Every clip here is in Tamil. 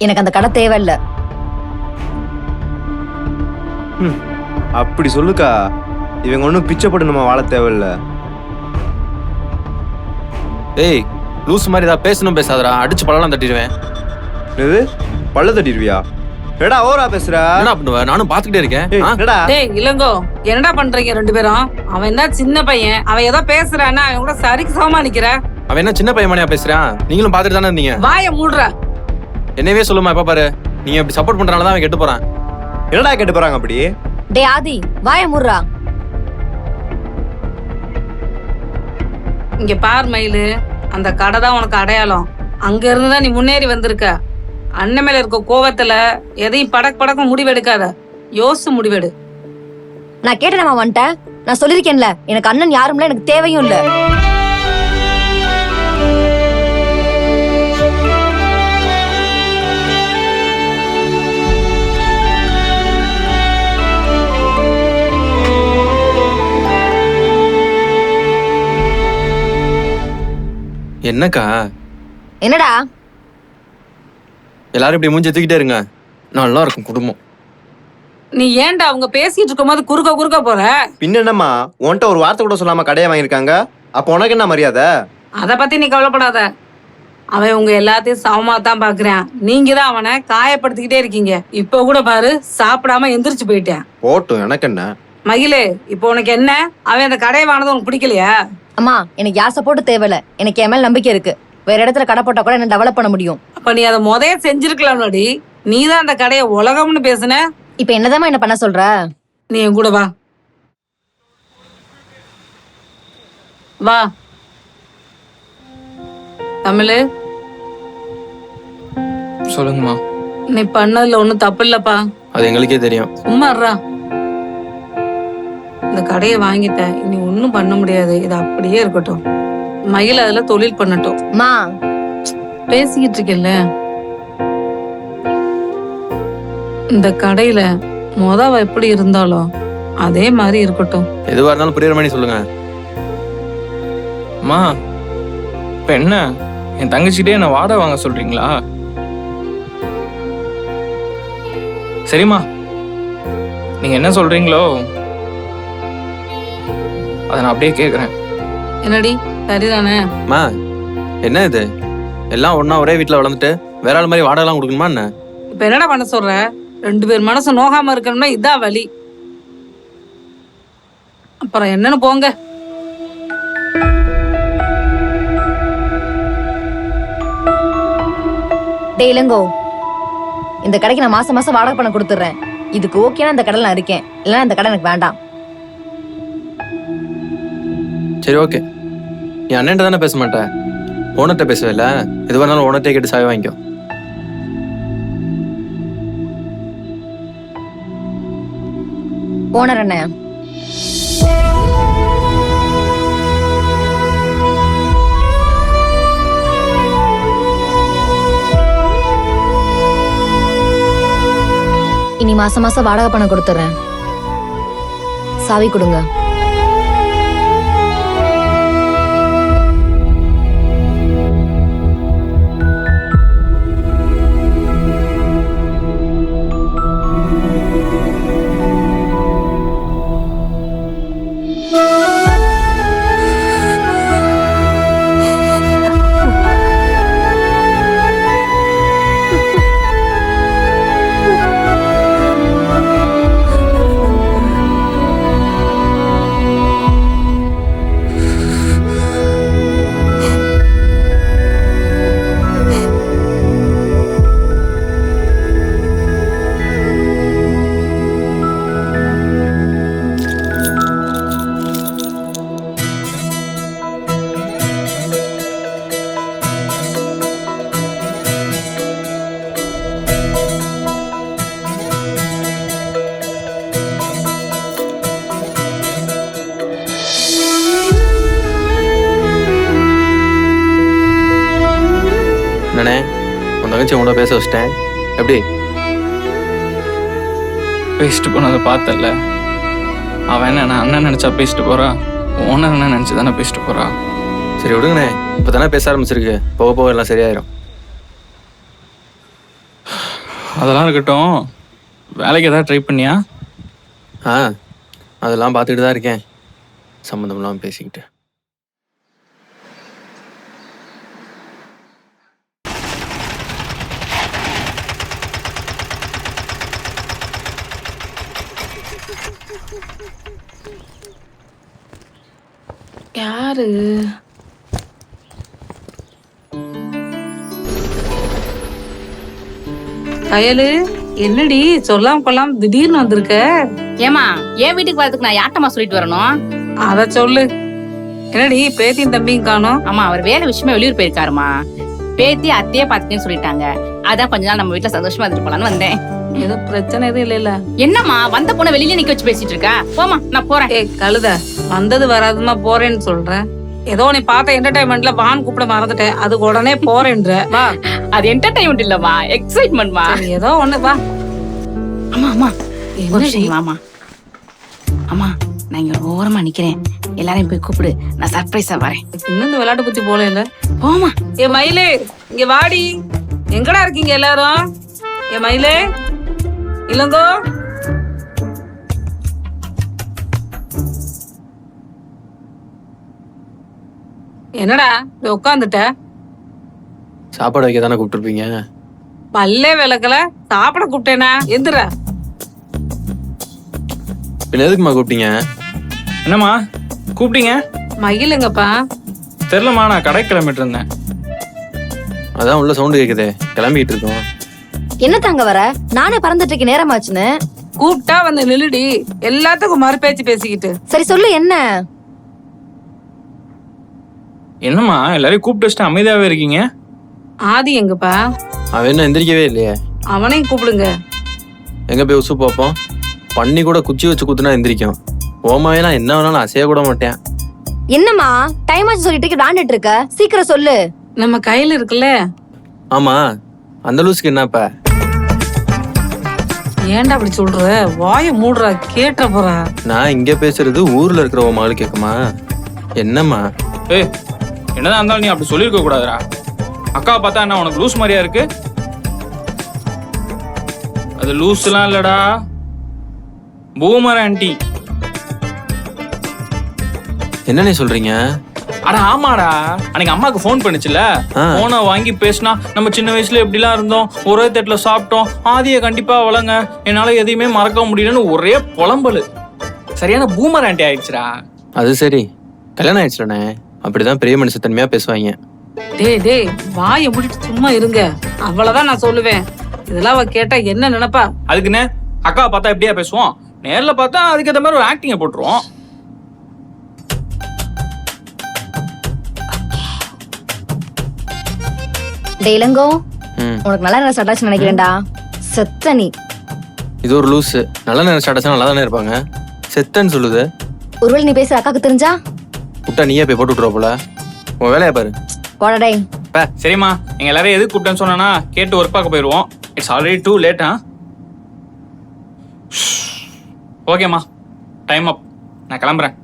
எனக்கு அந்த கடை தேவையில்ல. அப்படி சொல்லுக்கா. இவங்க ஒன்றும் பிச்சை போட்டு நம்ம வாழ தேவையில்ல. ஏய் லூஸ் மாதிரி ஏதாவது பேசணும் பேசாதடா, அடிச்சு பழம் தட்டிடுவேன். இது பல்ல தட்டிடுவியா? என்னடா ஓவரா பேசுற? என்ன பண்ணுவ? நானும் பாத்துக்கிட்டே இருக்கேன். என்னடா டேய் இளங்கோ, என்னடா பண்றீங்க ரெண்டு பேரும்? அவன் என்ன சின்ன பையன், அவன் ஏதோ பேசுறான்னா அவன் கூட சரிக்கு சமமா நிக்கிற. அவன் என்ன சின்ன பையன் பேசுறான்? நீங்களும் பாத்துட்டு தானே இருந்தீங்க. வாயை மூடுற. என்னவே சொல்லுமா இப்ப பாரு, நீங்க இப்படி சப்போர்ட் பண்றனாலதான் அவன் கெட்டு போறான். என்னடா கேட்டு போறாங்க அப்படி? டே ஆதி, வாய முர்றா. இங்க பார் மயிலு, அந்த கடை தான் உனக்கு அடையாளம். அங்க இருந்துதான் நீ முன்னேறி வந்திருக்க. அண்ணன் மேல இருக்க கோவத்துல எதையும் படக்கும் முடிவெடுக்காத, யோசிச்சு முடிவெடு. நான் கேட்டேன் வந்துட்டேன். நான் சொல்லிருக்கேன்ல, எனக்கு அண்ணன் யாரும்ல, எனக்கு தேவையும் இல்ல. என்னக்கா? என்னடா? எல்லாரும் இப்படி மூஞ்சி தூக்கிட்டே இருங்க, நல்லா இருக்கும் குடும்பம். நீ ஏன்டா அவங்க பேசிட்டு இருக்கும் போது குறுக்க போற? பின்ன என்னம்மா, உன்கிட்ட ஒரு வார்த்தை கூட சொல்லாம கடையை வாங்கியிருக்காங்க. அப்போ உனக்கு என்ன மரியாதை? அத பத்தி நீ கவலைப்படாத. அவன் உங்க எல்லாத்தையும் சமமா தான் பாக்குறான். நீங்க தான் அவனை காயப்படுத்திக்கிட்டே இருக்கீங்க. இப்ப கூட பாரு, சாப்பிடாம எந்திரிச்சு போயிட்டேன். போட்டும், எனக்கு என்ன. மகிழே, இப்போ உனக்கு என்ன? அவன் அந்த கடையை வாங்கினது உனக்கு பிடிக்கலையா? அம்மா, எனக்கு யார் சப்போர்ட் தேவையில்ல. எனக்கு என் மேல நம்பிக்கை இருக்கு. வேற இடத்துல கடை போட்டா கூட என்ன டெவலப் பண்ண முடியும். அப்ப நீ அதை முதல்ல செஞ்சிருக்கலாம்டி. நீ தான் அந்த கடையை உலகம்னு பேசுன. இப்ப என்னதான் என்ன பண்ண சொல்ற? நீ என் கூட வா. வா தமிழு. சொல்லுங்கம்மா. நீ பண்ணதுல ஒண்ணும் தப்பு இல்லப்பா. அது எங்களுக்கே தெரியும். சும்மா இருடா. இந்த கடையை வாங்கிட்ட, இனி ஒண்ணும் பண்ண முடியாது. இது அப்படியே இருக்கட்டும். மகிழ அதுல தொழில் பண்ணட்டும். மா, பேசிக்கிட்டு இருக்கேன்ல, இந்த கடையில மொதவ எப்படி இருந்தாலோ அதே மாதிரி இருக்கட்டும். எதுவா இருந்தாலும் புரியுற மாதிரி சொல்லுங்க. அம்மா, இப்ப என்ன என் தங்கச்சிட்டே என்ன வாடகை வாங்க சொல்றீங்களா? சரிம்மா, நீங்க என்ன சொல்றீங்களோ அதை நான் அப்படியே கேக்குறேன். என்னடி, சரிதானே? மா, என்ன இது? எல்லாம் ஒன்னா ஒரே வீட்டுல வளர்ந்துட்டு வேற ஆள் மாதிரி வாடகை எல்லாம் கொடுக்கணுமா என்ன? இப்ப என்னடா பண்ண சொல்ற? ரெண்டு பேர் மனசு நோகாம இருக்கணும்னா இதான் வழி. அப்புறம் என்னன்னு போங்க. டே இளங்கோ, இந்த கடைக்கு நான் மாசம் மாசம் வாடகை பணம் கொடுத்துறேன். இதுக்கு ஓகேனா இந்த கடையில் நான் இருக்கேன், இல்லைன்னா இந்த கடை எனக்கு வேண்டாம். சரி ஓகே, நீ அண்ணன் தானே பேச மாட்டேன், ஓனர்கிட்ட பேசவே இல்லை. எதுவாக இருந்தாலும் ஓனர்கிட்ட கேட்டு சாவி வாங்கிக்கோ. ஓனர் என்ன? இனி மாசம் மாசம் வாடகை பணம் கொடுத்துறேன். சாவி கொடுங்க. என்னண்ணே, உன் தங்கச்சி உங்களோட பேச வச்சிட்டேன். எப்படி பேசிட்டு போனதை பார்த்தல. அவன் என்ன நான் அண்ணன் நினைச்சா பேசிட்டு போறா, ஓனர் என்ன நினைச்சு தானே பேசிட்டு போறா. சரி விடுங்கண்ணே, இப்போ தானே பேச ஆரம்பிச்சிருக்கு, போக போக எல்லாம் சரியாயிரும். அதெல்லாம் இருக்கட்டும், வேலைக்கு ஏதாவது ட்ரை பண்ணியா? ஆ அதெல்லாம் பார்த்துட்டு தான் இருக்கேன், சம்மந்தம்லாம் பேசிக்கிட்டு. யாரு? கயலு, என்னடி சொல்லாம கொள்ளாம திடீர்னு வந்திருக்க? ஏமா என் வீட்டுக்கு வரதுக்கு நான் யார்ட்டமா சொல்லிட்டு வரணும்? அத சொல்லு. என்னடி பேத்தியும் தம்பியும் காணோம்? ஆமா, அவர் வேலை விஷயமா வெளியூர் போயிருக்காருமா. பேத்தி அத்தையே பாத்துக்கன்னு சொல்லிட்டாங்க. அதான் கொஞ்ச நாள் நம்ம வீட்டுல சந்தோஷமா இருந்துட்டு போலான்னு வந்தேன். ஏதோ பிரச்சனை எதுவும் இல்லைல்ல? என்னம்மா வந்த பொண்ணை வெளியில நிக்க வச்சு பேசிட்டு இருக்கா? போமா, நான் போறேன். ஏய் கழுத, வந்தது வராதுமா போறேன்னு சொல்றேன். ஏதோ நீ பார்த்த என்டர்டைன்மெண்ட்ல வான் கூப்பிட மறந்துட்டேன், அதுக்கு உடனே போறேன்ற. வா. அது என்டர்டைன்மெண்ட் இல்லம்மா, எக்ஸைட்மெண்ட்மா. சரி, ஏதோ ஒண்ணு வா. அம்மா அம்மா ஒரு என்னடி? நிமிஷம் வாமா. அம்மா நான் இங்க ஓரமா நிக்கிறேன், எல்லாரையும் போய் கூப்பிடு, நான் சர்ப்ரைஸா வரேன். இன்னும் இந்த விளையாட்டு புத்தி போல இல்ல. போமா. ஏ மயிலே, இங்க வாடி. எங்கடா இருக்கீங்க எல்லாரும்? ஏ மயிலே, இளங்கோ. என்னடா உட்காந்துட்ட? சாப்பாடு வைக்க தானே கூப்பிட்டுருப்பீங்க. பல்லே விளக்கல, சாப்பிட கூப்பிட்டேனா? எந்திர. பின்ன எதுக்குமா கூப்பிட்டீங்க? என்னம்மா கூப்பிட்டீங்க? மகிழுங்கப்பா. தெரிலம்மா, நான் கடைக்கு கிளம்பிட்டு இருந்தேன். அதான் உள்ள சவுண்டு கேக்குதே, கிளம்பிட்டு இருக்கோம். என்ன தாங்க வர? நானே பறந்துட்டு இருக்க நேரமாச்சுன்னு. கூப்பிட்டா வந்து நில்லுடி, எல்லாத்துக்கும் மறு பேச்சு பேசிக்கிட்டு. சரி சொல்லு என்ன? என்னம்மா எல்லாரையும் கூப்பிட்டு வச்சுட்டு அமைதியாவே இருக்கீங்க? ஆதி எங்கப்பா? அவன் என்ன எந்திரிக்கவே இல்லையே. அவனையும் கூப்பிடுங்க. எங்க போய் உசு பார்ப்போம்? பண்ணி கூட குச்சி வச்சு குத்துனா எந்திரிக்கும். ஓமாவே நான் என்ன வேணாலும் அசைய கூட மாட்டேன். என்னம்மா டைம் ஆச்சு சொல்லிட்டு விளாண்டுட்டு இருக்க? சீக்கிரம் சொல்லு. நம்ம கையில இருக்குல்ல. ஆமா, அந்த லூஸ்க்கு என்னப்ப? ஏன்டா அப்படி சொல்ற? வாய மூடுறா, கேட்ட போறா. நான் இங்க பேசுறது ஊர்ல இருக்கிற உன் மகளுக்கு கேட்குமா? என்னம்மா? ஏய், என்னதான் இருந்தாலும் நீ அப்படி சொல்லியிருக்க கூடாதுடா. அக்காவை பார்த்தா என்ன உனக்கு லூஸ் மாதிரியா இருக்கு? அது லூஸ்லாம் இல்லடா, பூமர் ஆன்ட்டி. என்ன நீ சொல்றீங்க? அட ஆமாடா, அன்னைக்கு அம்மாக்கு ஃபோன் பண்ணுச்சுல, போனை வாங்கி பேசினா நம்ம சின்ன வயசுல எப்படிலாம் இருந்தோம், ஒரே தட்டுல சாப்பிட்டோம், ஆதியை கண்டிப்பா வளங்க, என்னால எதையுமே மறக்க முடியலன்னு ஒரே புலம்பலு. சரியான பூமர் ஆன்ட்டி ஆயிடுச்சுடா. அது சரி, கல்யாணம் ஆயிடுச்சுலண்ணே. அப்படிதான் பெரிய மனுஷ தன்மையா பேசுவாங்க. டேய் டேய், வாய மூடிட்டு சும்மா இருங்க, அவ்வளவுதான் நான் சொல்லுவேன். இதெல்லாம் அவ கேட்டா என்ன நினைப்பா? அதுக்குன்னு அக்காவை பார்த்தா எப்படியா பேசுவோம்? நேர்ல பார்த்தா அதுக்கேற்ற மாதிரி ஒரு ஆக்டிங்க போட்டுருவோம். டேய் இளங்கோ, உனக்கு நல்லா நேரம் ஸ்டார்ட் நினைக்கிறேன்டா. செத்த நீ. இது ஒரு லூஸ். நல்ல நேரம் ஸ்டார்ட் ஆச்சா நல்லா தானே இருப்பாங்க. செத்தன்னு சொல்லுது. ஒருவேளை நீ பேசுற அக்காக்கு தெரிஞ்சா? விட்டா நீயே போய் போட்டு விட்டுருவ போல. உன் வேலையா பாரு. போடா டேய். சரிம்மா, எங்க எல்லாரும் எதுக்கு கூப்பிட்டேன்னு சொன்னா கேட்டு ஒர்க் பார்க்க போயிருவோம். இட்ஸ் ஆல்ரெடி டூ லேட்டா. ஓகேம்மா, டைம் அப், நான் கிளம்புறேன்.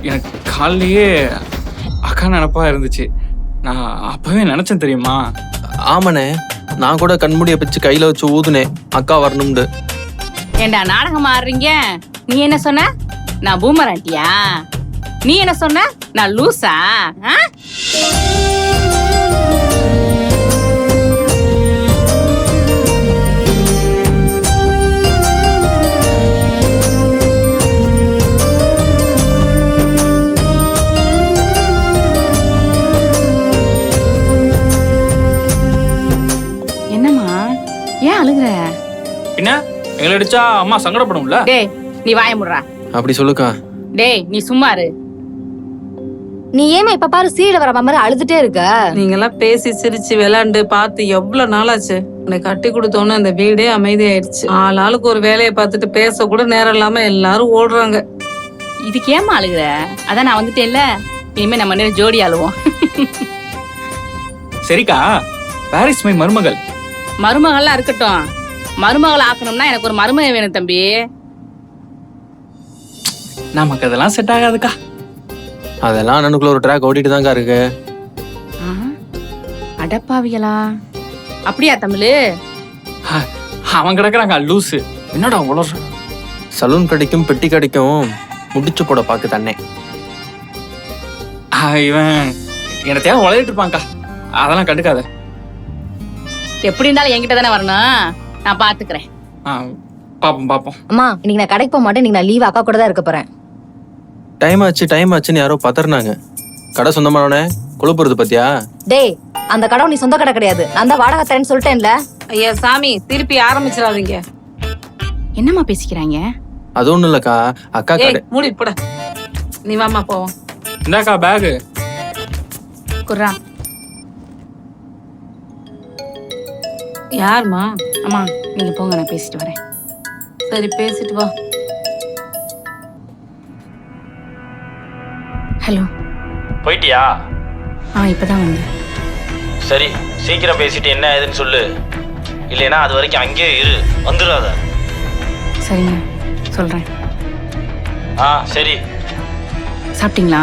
எனக்கு காலையிலேயே அக்கா நினப்பா இருந்துச்சு. நான் அப்பவே நினைச்சேன் தெரியுமா? ஆமாண்ணே, நான் கூட கண்மூடிய பிச்சு கையில வச்சு ஊதுனேன் அக்கா வரணும்னு. ஏண்டா நாடகம் ஆடுறீங்க? நீ என்ன சொன்ன? நான் பூமர் ஆண்டியா? நீ என்ன சொன்ன? நான் லூசா? என்னம்மா ஏன் அழுகுற? பின்ன எங்களை அடிச்சா அம்மா சங்கடப்படும்ல. டேய் நீ வாய முடுறா. அப்படி சொல்லுக்கா. டேய் நீ சும்மா இரு. நீ ஏமா இப்ப பாரு சீட வர மாதிரி அழுதுட்டே இருக்க? நீங்க எல்லாம் பேசி சிரிச்சு விளையாண்டு பார்த்து எவ்வளவு நாளாச்சு. உன்னை கட்டி கொடுத்தோன்னு அந்த வீடே அமைதியாயிடுச்சு. ஆளுக்கு ஒரு வேலையை பார்த்துட்டு பேச கூட நேரம் இல்லாம எல்லாரும் ஓடுறாங்க. இதுக்கு ஏமா அழுகுற? அதான் நான் வந்துட்டேன்ல, இனிமே நம்ம நேரம் ஜோடி அழுவோம். சரிக்கா, வேர் இஸ் மை மருமகள்? மருமகள்லாம் இருக்கட்டும், மருமகளை ஆக்கணும்னா எனக்கு ஒரு மருமகன் வேணும் தம்பி. நமக்கு அதெல்லாம் செட் ஆகாதுக்கா. அதெல்லாம் அண்ணனுக்குள்ள ஒரு ட்ராக் ஓடிட்டு தான்க்கா இருக்கு. ஆ, அடப்பாவிகளா? அப்படியா தமிழ்? அவன் கிடக்குறாங்க லூசு. என்னடா உளற? சலூன் கடைக்கும் பெட்டி கடைக்கும் முடிச்சு போட பாக்கு தண்ணே. இவன் என்னத்தையாவது உழையிட்டு இருப்பான்க்கா. அதெல்லாம் கண்டுக்காத. எப்படி இருந்தாலும் என்கிட்ட தானே வரணும், நான் பாத்துக்கிறேன். பாப்போம் பாப்போம். அம்மா இன்னைக்கு நான் கடைக்கு போக மாட்டேன், இன்னைக்கு நான் லீவ் அக்கா கூட தான் இருக்க போறேன். டைம் ஆச்சுன்னு யாரோ பதறினாங்க. கடை சொந்தமானவனே கொழுப்புறது பத்தியா? டேய், அந்த கடை நீ சொந்த கடை கிடையாது, நான் தான் வாடகை தரேன்னு சொல்லிட்டேன்ல. ஐயா சாமி, திருப்பி ஆரம்பிச்சிடாதீங்க. என்னம்மா பேசிக்கிறாங்க? அது ஒண்ணும் இல்லக்கா, அக்கா ஏய் கடை. மூடி போட. நீ வாமா போவோம். இந்தாக்கா பேகு. குர்ரா. யாருமா? அம்மா நீங்க போங்க, நான் பேசிட்டு வரேன். சரி பேசிட்டு வா. ஹலோ. போயிட்டியா? இப்பதான் வந்தேன். சரி, சீக்கிரம் பேசிட்டு என்ன ஏதுன்னு சொல்லு. இல்லைன்னா அது வரைக்கும் அங்கேயே இரு, வந்துடாத. சரிங்க, சொல்றேன். சரி. சாப்பிட்டீங்களா?